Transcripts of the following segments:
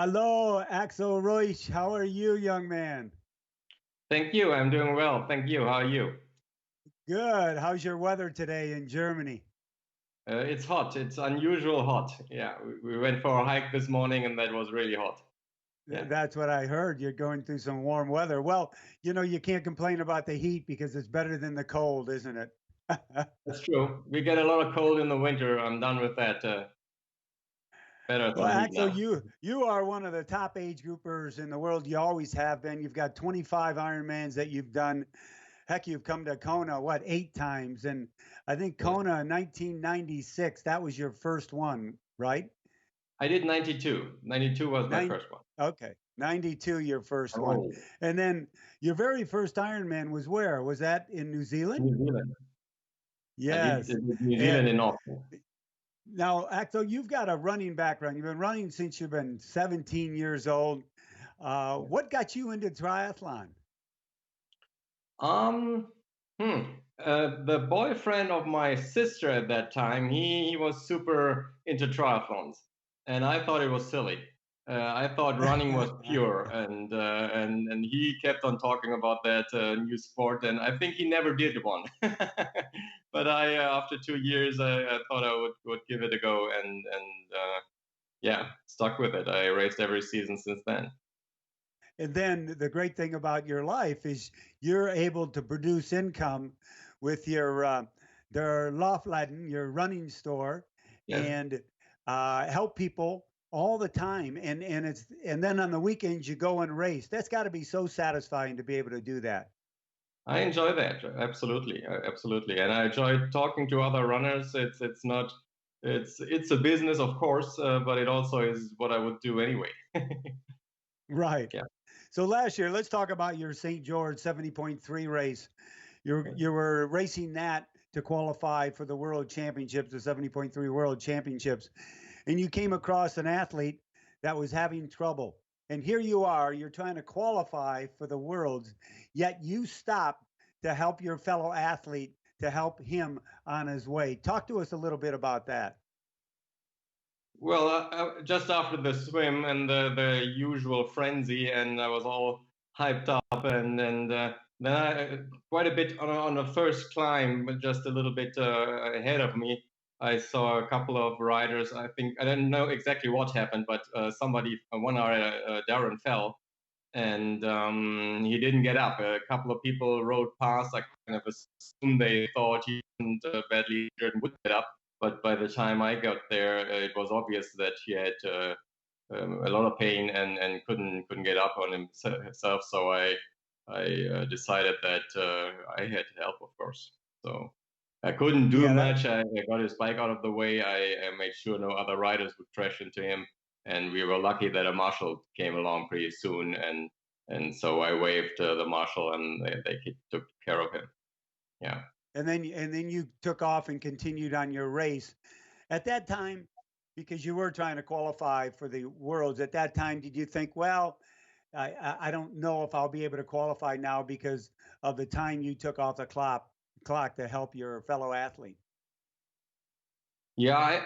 Hello, Axel Reusch. How are you, young man? Thank you. I'm doing well. Thank you. How are you? Good. How's your weather today in Germany? It's hot. It's unusual hot. Yeah, we went for a hike this morning and that was really hot. Yeah, That's what I heard. You're going through some warm weather. Well, you can't complain about the heat because it's better than the cold, isn't it? that's true. We get a lot of cold in the winter. I'm done with that. Better Well, some heat Axel, now. you are one of the top age groupers in the world. You always have been. You've got 25 Ironmans that you've done. Heck, you've come to Kona, what, 8 times? And I think Yeah. Kona in 1996, that was your first one, right? I did 92. 92 was my Nine, first one. okay, 92, your first I'm one. old. And then your very first Ironman was where? Was that in New Zealand? New Zealand. I Yes. did New Zealand And in Auckland. now, Axel, you've got a running background. You've been running since you've been 17 years old. Yeah. What got you into triathlon? Um, hmm. The boyfriend of my sister at that time, he was super into triathlons, and I thought it was silly. I thought running was pure, and he kept on talking about that new sport, and I think he never did one. But after 2 years, I thought I would give it a go, and yeah, stuck with it. I raced every season since then. And then the great thing about your life is you're able to produce income with your their Laufladen, your running store, Yes. and help people all the time. And then on the weekends you go and race. That's got to be so satisfying to be able to do that. I enjoy that absolutely, absolutely, and I enjoy talking to other runners. It's not it's a business, of course, but it also is what I would do anyway. Right. Yeah. So last year, let's talk about your St. George 70.3 race. You were racing that to qualify for the World Championships, the 70.3 World Championships, and you came across an athlete that was having trouble. And here you are, you're trying to qualify for the Worlds, yet you stopped to help your fellow athlete to help him on his way. Talk to us a little bit about that. Well, just after the swim and the usual frenzy, and I was all hyped up, and then quite a bit on the first climb, but just a little bit ahead of me, I saw a couple of riders. I think I don't know exactly what happened, but one rider, Darren fell, and he didn't get up. A couple of people rode past. I kind of assumed they thought he wasn't badly injured and would get up. But by the time I got there, it was obvious that he had a lot of pain and couldn't get up on himself. So I decided that I had help, of course. So I couldn't do Yeah, that much. I got his bike out of the way. I made sure no other riders would crash into him, and we were lucky that a marshal came along pretty soon, and so I waved the marshal, and they took care of him. Yeah. and then you took off and continued on your race. At that time, because you were trying to qualify for the Worlds, at that time, did you think, well, I don't know if I'll be able to qualify now because of the time you took off the clock to help your fellow athlete? Yeah,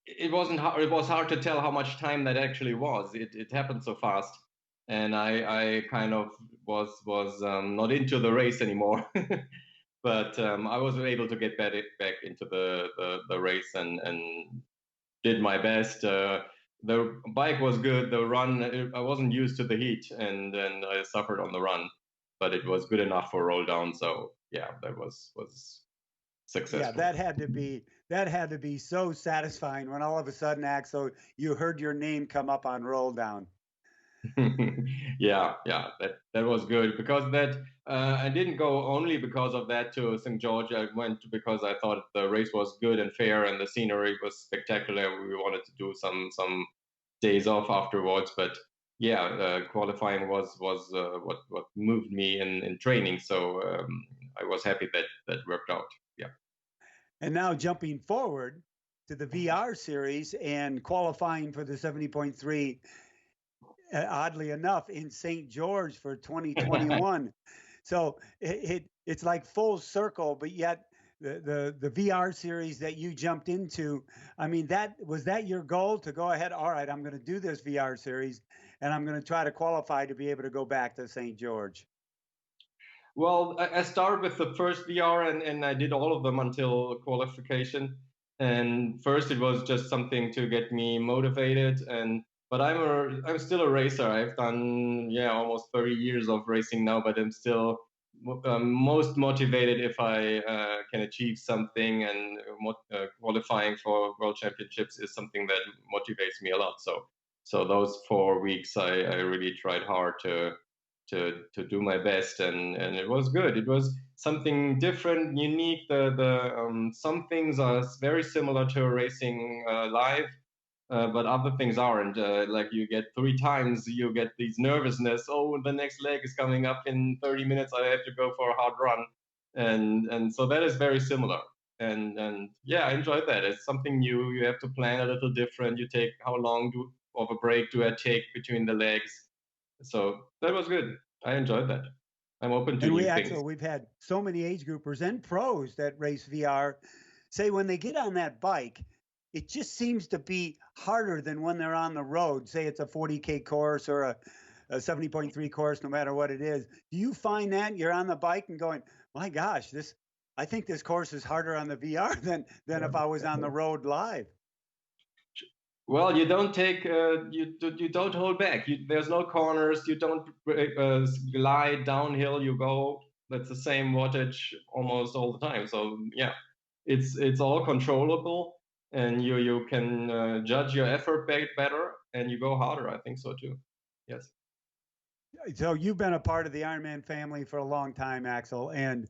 it wasn't hard, it was hard to tell how much time that actually was. It happened so fast, and I kind of was not into the race anymore. But I was able to get back into the race and did my best. The bike was good. The run, I wasn't used to the heat, and I suffered on the run, but it was good enough for roll down. So yeah, that was Yeah, successful. that had to be so satisfying when all of a sudden, Axel, you heard your name come up on roll down. Yeah, that was good because that I didn't go only because of that to St. George. I went because I thought the race was good and fair and the scenery was spectacular. We wanted to do some days off afterwards, but yeah, qualifying was what moved me in training. So I was happy that that worked out. Yeah. And now jumping forward to the VR series and qualifying for the 70.3, oddly enough, in St. George for 2021. So it's like full circle, but yet the VR series that you jumped into. I mean, that your goal to go ahead? All right, I'm going to do this VR series, and I'm going to try to qualify to be able to go back to St. George. Well, I started with the first VR, and I did all of them until qualification. And first, it was just something to get me motivated. But I'm still a racer. I've done almost 30 years of racing now, but I'm still most motivated if I can achieve something. And qualifying for World Championships is something that motivates me a lot. So those 4 weeks, I really tried hard to do my best, and it was good. It was something different, unique. The some things are very similar to racing live, but other things aren't. Like you get 3 times, you get these nervousness. Oh, the next leg is coming up in 30 minutes. I have to go for a hard run, and so that is very similar. And yeah, I enjoyed that. It's something new. You have to plan a little different. You take how long of a break do I take between the legs? So that was good. I enjoyed that. I'm open to And new things. we've had so many age groupers and pros that race VR say when they get on that bike, it just seems to be harder than when they're on the road. Say it's a 40K course or a 70.3 course, no matter what it is. Do you find that you're on the bike and going, my gosh, I think this course is harder on the VR than if I was on the road live? Well, you don't take you don't hold back. There's no corners. You don't glide downhill. You go. That's the same wattage almost all the time. So yeah, it's all controllable, and you can judge your effort better, and you go harder. I think so too. Yes. So you've been a part of the Ironman family for a long time, Axel, and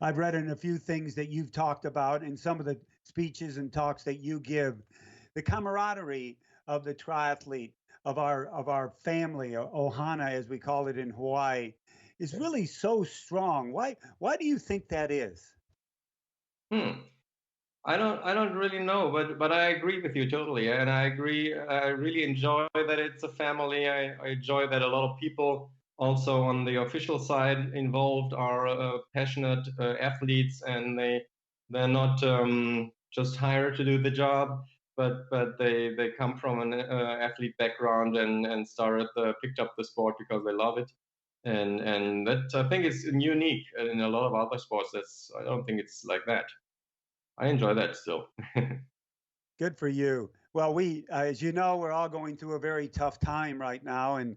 I've read in a few things that you've talked about in some of the speeches and talks that you give, the camaraderie of the triathlete, of our family, Ohana as we call it in Hawaii, is really so strong. Why do you think that is? I don't really know, but I agree with you totally, and I agree. I really enjoy that it's a family. I enjoy that a lot of people also on the official side involved are passionate athletes, and they're not just hired to do the job, but they come from an athlete background and picked up the sport because they love it, and that I think is unique in a lot of other sports. I don't think it's like that. I enjoy that still. Good for you. Well, as you know, we're all going through a very tough time right now, and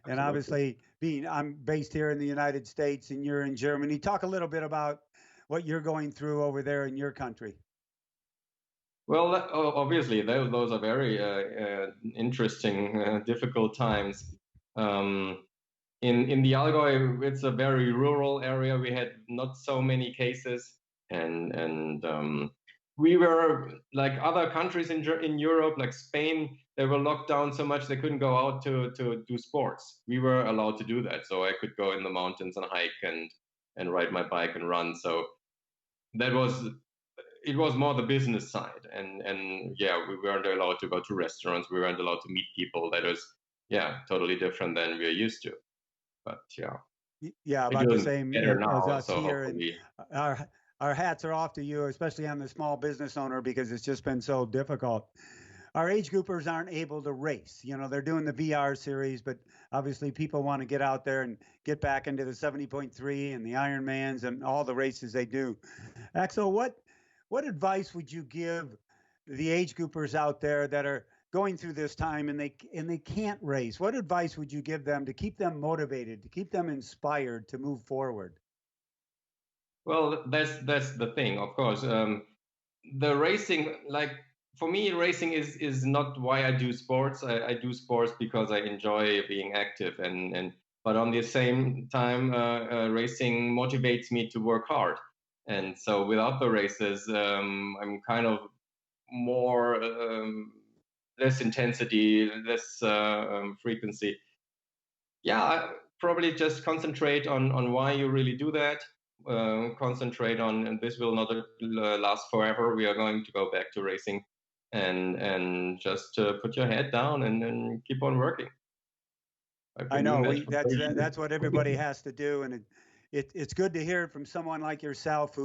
Absolutely. obviously, I'm based here in the United States, and you're in Germany. Talk a little bit about what you're going through over there in your country. Well, obviously, those are very interesting, difficult times. In the Allgäu, it's a very rural area. We had not so many cases, and we were like other countries in Europe, like Spain. They were locked down so much they couldn't go out to do sports. We were allowed to do that, so I could go in the mountains and hike and ride my bike and run. So that was it was more the business side, and yeah, we weren't allowed to go to restaurants. We weren't allowed to meet people. That was totally different than we're used to. But Yeah, it about the doing same better as now. us So here, and hopefully, our hats are off to you, especially on the small business owner, because it's just been so difficult. Our age groupers aren't able to race. You know, they're doing the VR series, but obviously people want to get out there and get back into the 70.3 and the Ironmans and all the races they do. Axel, what advice would you give the age groupers out there that are going through this time and they can't race? What advice would you give them to keep them motivated, to keep them inspired to move forward? well, that's the thing. Of course, the racing, like for me, racing is not why I do sports. I do sports because I enjoy being active, and but on the same time, racing motivates me to work hard. And so without the races, I'm kind of more less intensity, less frequency. Yeah, probably just concentrate on why you really do that. Concentrate on, and this will not last forever. We are going to go back to racing, and just put your head down and keep on working. I've I been doing know that for 30 years. that's what everybody has to do, and it's good to hear it from someone like yourself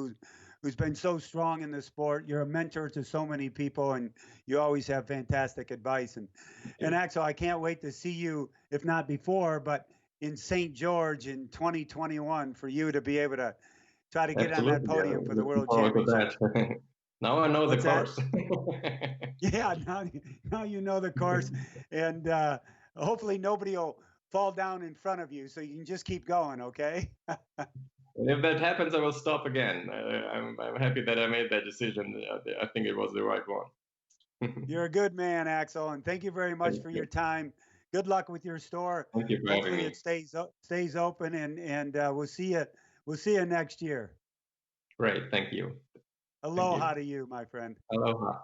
who's been so strong in the sport. You're a mentor to so many people, and you always have fantastic advice. And Axel, I can't wait to see you, if not before, but in St. George in 2021 for you to be able to try to get on that Absolutely, yeah, podium for the looking World forward to Championships. that. Now I know the What's that? course. Yeah, now you know the course, and hopefully nobody will fall down in front of you, so you can just keep going. Okay. And if that happens, I will stop again. I'm happy that I made that decision. I think it was the right one. You're a good man, Axel, and thank you very much Thank for your you. time. Good luck with your store. Thank you for having Hopefully, me. it stays open, and we'll see you next year. Great. Thank you. Thank you. Aloha to you, my friend. Aloha.